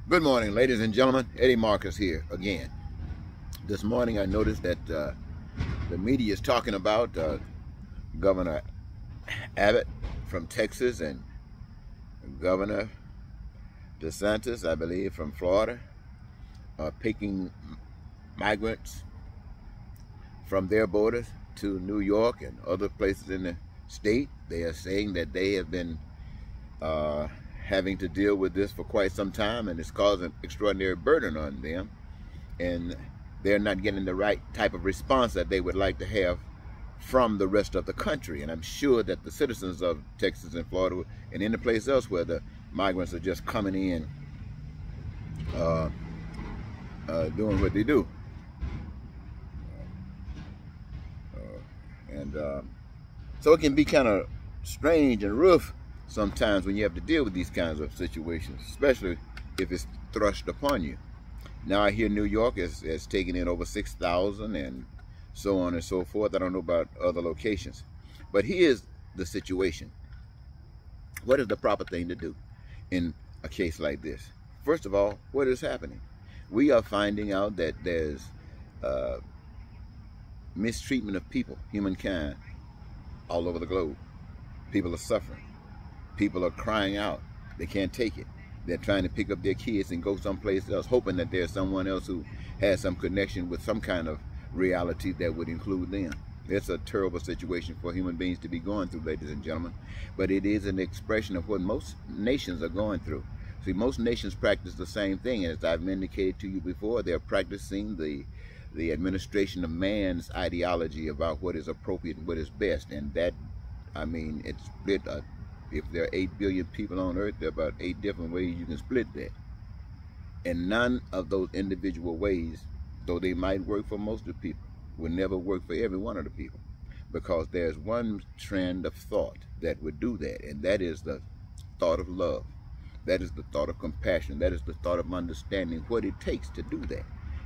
Good morning, ladies and gentlemen. Eddie Marcus here again. This morning I noticed that the media is talking about Governor Abbott from Texas and Governor DeSantis, I believe, from Florida, picking migrants from their borders to New York and other places in the state. They are saying that they have been having to deal with this for quite some time, and it's causing extraordinary burden on them, and they're not getting the right type of response that they would like to have from the rest of the country. And I'm sure that the citizens of Texas and Florida and any place else where the migrants are just coming in doing what they do. So it can be kind of strange and rough sometimes when you have to deal with these kinds of situations, especially if it's thrust upon you. Now I hear New York has taken in over 6,000 and so on and so forth. I don't know about other locations. But here's the situation. What is the proper thing to do in a case like this? First of all, what is happening? We are finding out that there's mistreatment of people, humankind, all over the globe. People are suffering. People are crying out. They can't take it. They're trying to pick up their kids and go someplace else, hoping that there's someone else who has some connection with some kind of reality that would include them. It's a terrible situation for human beings to be going through, ladies and gentlemen. But it is an expression of what most nations are going through. See, most nations practice the same thing. As I've indicated to you before, they're practicing the administration of man's ideology about what is appropriate and what is best. And that, I mean, it's split. If there are 8 billion people on earth, there are about 8 different ways you can split that. And none of those individual ways, though they might work for most of the people, will never work for every one of the people. Because there's one trend of thought that would do that, and that is the thought of love. That is the thought of compassion. That is the thought of understanding what it takes to do that.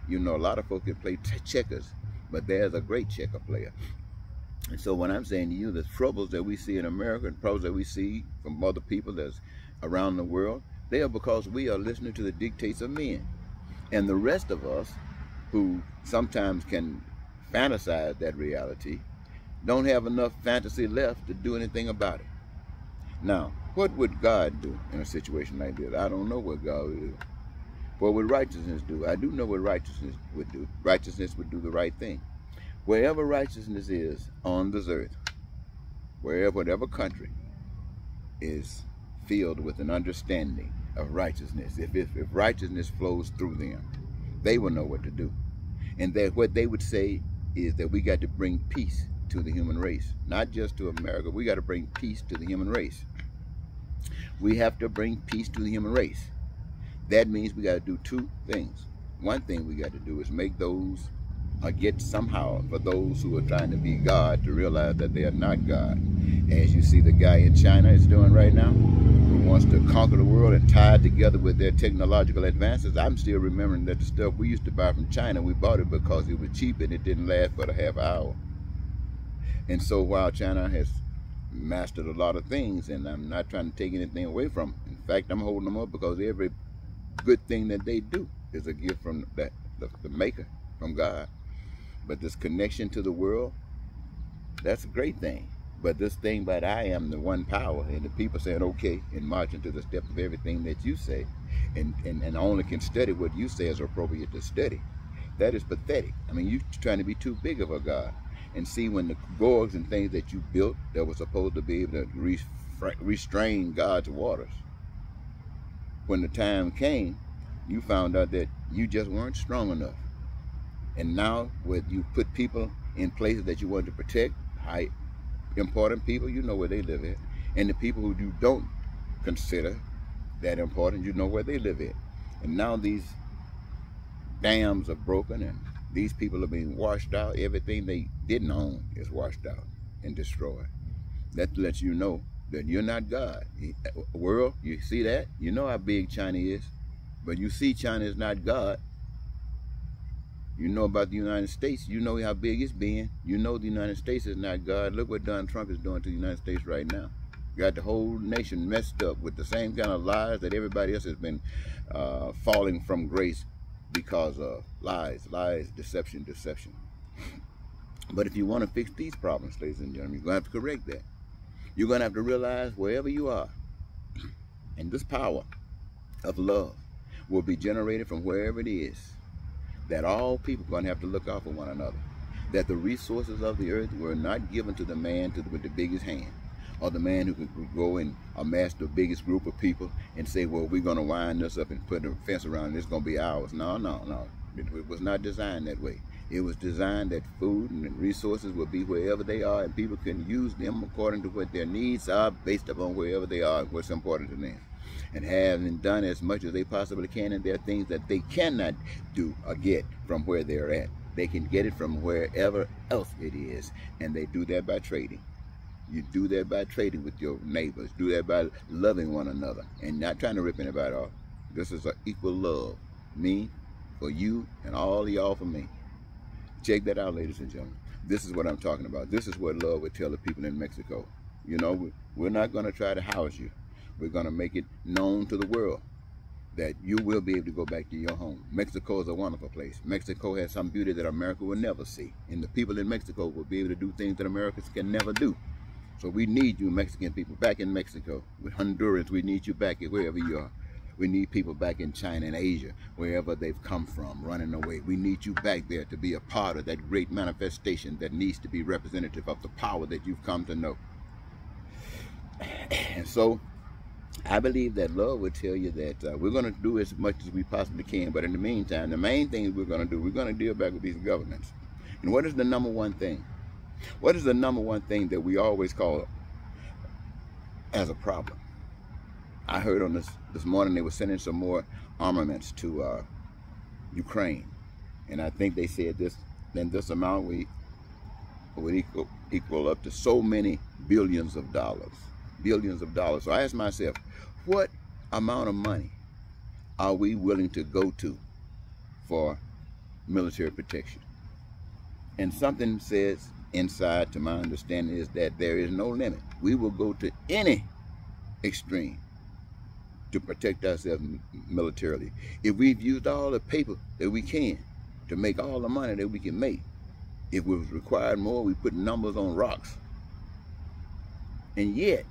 You know, a lot of folks can play checkers, but there's a great checker player. And so when I'm saying to you, the troubles that we see in America and problems that we see from other people that's around the world, they are because we are listening to the dictates of men. And the rest of us, who sometimes can fantasize that reality, don't have enough fantasy left to do anything about it. Now, what would God do in a situation like this? I don't know what God would do. What would righteousness do? I do know what righteousness would do. Righteousness would do the right thing. Wherever righteousness is on this earth, whatever country is filled with an understanding of righteousness, if righteousness flows through them, they will know what to do. And that what they would say is that we got to bring peace to the human race. Not just to America, we got to bring peace to the human race. We have to bring peace to the human race. That means we got to do 2 things. One thing we got to do is make those get somehow for those who are trying to be God to realize that they are not God. As you see the guy in China is doing right now, who wants to conquer the world and tie it together with their technological advances. I'm still remembering that the stuff we used to buy from China, we bought it because it was cheap and it didn't last but a half hour. And so while China has mastered a lot of things, and I'm not trying to take anything away from them. In fact, I'm holding them up because every good thing that they do is a gift from the maker, from God. But this connection to the world, that's a great thing. But this thing about I am the one power, and the people saying okay and marching to the step of everything that you say, and only can study what you say is appropriate to study, that is pathetic. I mean, you're trying to be too big of a God. And see, when the gorgs and things that you built that were supposed to be able to restrain God's waters, when the time came, you found out that you just weren't strong enough. And now, when you put people in places that you want to protect, high important people, you know where they live at. And the people who you don't consider that important, you know where they live at. And now these dams are broken and these people are being washed out. Everything they didn't own is washed out and destroyed. That lets you know that you're not God. World, you see that? You know how big China is. But you see China is not God. You know about the United States. You know how big it's been. You know the United States is not God. Look what Donald Trump is doing to the United States right now. Got the whole nation messed up with the same kind of lies that everybody else has been falling from grace because of lies, deception. But if you want to fix these problems, ladies and gentlemen, you're going to have to correct that. You're going to have to realize wherever you are, and this power of love will be generated from wherever it is, that all people are going to have to look out for one another. That the resources of the earth were not given to the man with the biggest hand, or the man who could go and amass the biggest group of people and say, well, we're going to wind this up and put a fence around it, it's going to be ours. No. It was not designed that way. It was designed that food and resources will be wherever they are, and people can use them according to what their needs are, based upon wherever they are and what's important to them. And having done as much as they possibly can, and there are things that they cannot do or get from where they're at. They can get it from wherever else it is, and they do that by trading. You do that by trading with your neighbors. Do that by loving one another and not trying to rip anybody off. This is an equal love. Me for you and all of y'all for me. Check that out, ladies and gentlemen. This is what I'm talking about. This is what love would tell the people in Mexico. You know, we're not going to try to house you. We're going to make it known to the world that you will be able to go back to your home. Mexico is a wonderful place. Mexico has some beauty that America will never see. And the people in Mexico will be able to do things that Americans can never do. So we need you Mexican people back in Mexico. With Hondurans, we need you back wherever you are. We need people back in China and Asia, wherever they've come from, running away. We need you back there to be a part of that great manifestation that needs to be representative of the power that you've come to know. And so, I believe that love would tell you that we're going to do as much as we possibly can, but in the meantime, the main thing we're going to do, we're going to deal back with these governments. And what is the number one thing? What is the number one thing that we always call as a problem? I heard on this morning they were sending some more armaments to Ukraine, and I think they said this amount would equal up to so many billions of dollars. So I asked myself, what amount of money are we willing to go to for military protection? And something says inside, to my understanding, is that there is no limit. We will go to any extreme to protect ourselves militarily. If we've used all the paper that we can to make all the money that we can make, if it was required more, we put numbers on rocks. And yet,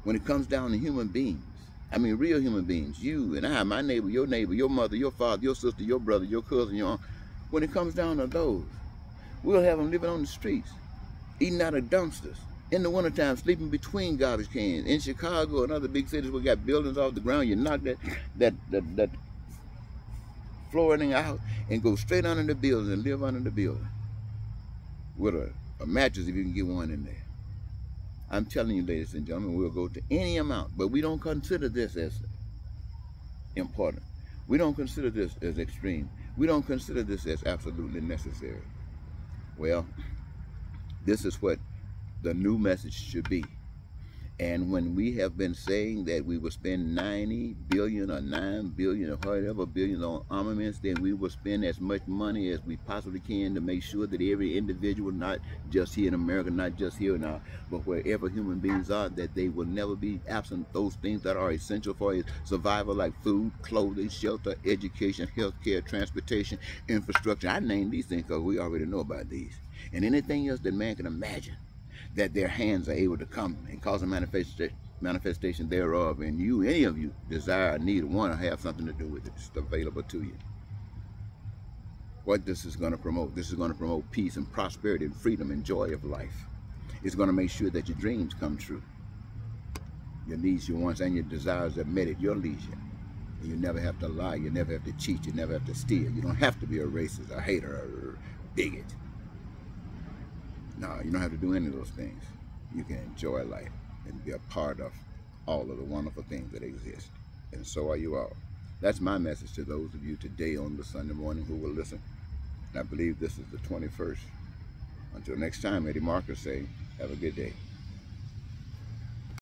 when it comes down to human beings, I mean real human beings, you and I, my neighbor, your mother, your father, your sister, your brother, your cousin, your aunt, when it comes down to those, we'll have them living on the streets, eating out of dumpsters, in the wintertime sleeping between garbage cans. In Chicago and other big cities, we got buildings off the ground, you knock that flooring out and go straight under the building and live under the building with a mattress if you can get one in there. I'm telling you, ladies and gentlemen, we'll go to any amount, but we don't consider this as important. We don't consider this as extreme. We don't consider this as absolutely necessary. Well, this is what the new message should be. And when we have been saying that we will spend 90 billion or 9 billion or whatever billions on armaments, then we will spend as much money as we possibly can to make sure that every individual, not just here in America, not just here now, but wherever human beings are, that they will never be absent those things that are essential for survival, like food, clothing, shelter, education, healthcare, transportation, infrastructure. I named these things because we already know about these. And anything else that man can imagine that their hands are able to come and cause a manifestation thereof, and any of you desire, need, or want to have something to do with it, it's available to you. What this is going to promote? This is going to promote peace and prosperity and freedom and joy of life. It's going to make sure that your dreams come true. Your needs, your wants, and your desires are met at your leisure. And you never have to lie. You never have to cheat. You never have to steal. You don't have to be a racist, a hater, or a bigot. No, you don't have to do any of those things. You can enjoy life and be a part of all of the wonderful things that exist. And so are you all. That's my message to those of you today on the Sunday morning who will listen. And I believe this is the 21st. Until next time, Eddie Marcus saying, have a good day.